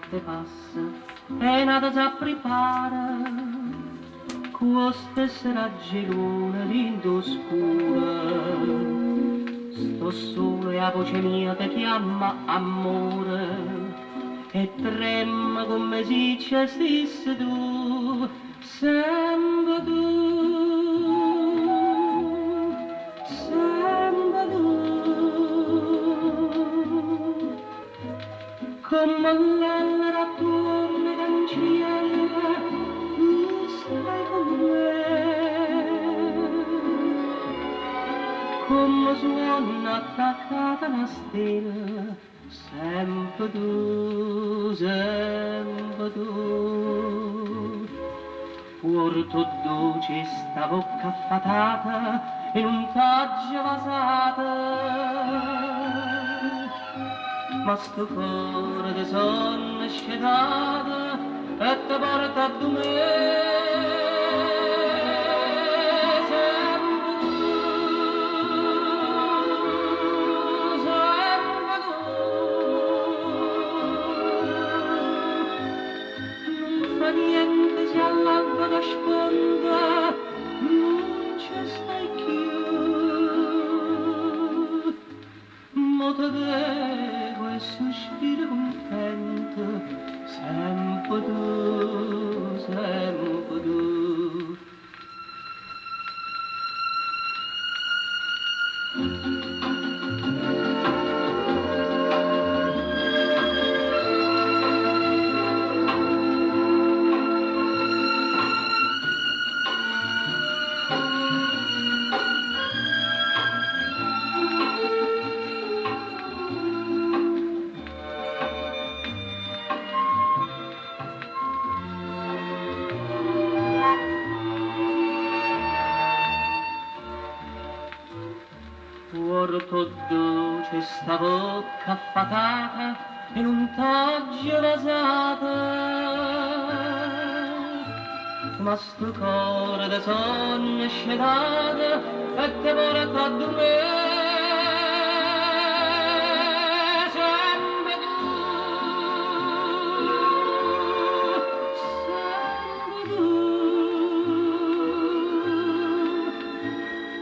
notte passa e nada si prepara, questa sera geluna lindo scura, sto solo e la voce mia ti chiama amore e trema come se ci stessi tu, sempre tu, sempre tu, come l'allera torna cancella, tu stai con me, come suona attaccata la stella, sempre tu, sempre tu. Porto dolce sta bocca affatata in un taggio vasata, ma sto cuore di sonno scetata e ti porta a me. Niente si all'alba da sponda, non ci stai più, ma te vedo e sospiro contento, sempre tu, sempre tu. Porto dolce sta bocca affatata in un taggio vasata, ma sto cuore da sonno scetata e te porta a me. Sempre tu, sempre tu.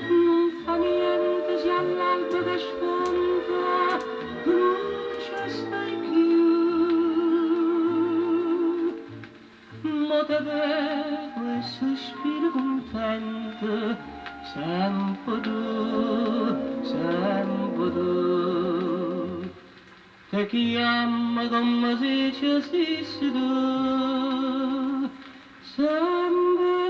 Non fa niente se all'alba che sponda, non ci stai più, ma te vedo e sospiro contento, sempre tu, sempre tu. Te chiama come se ci stessi tu, sempre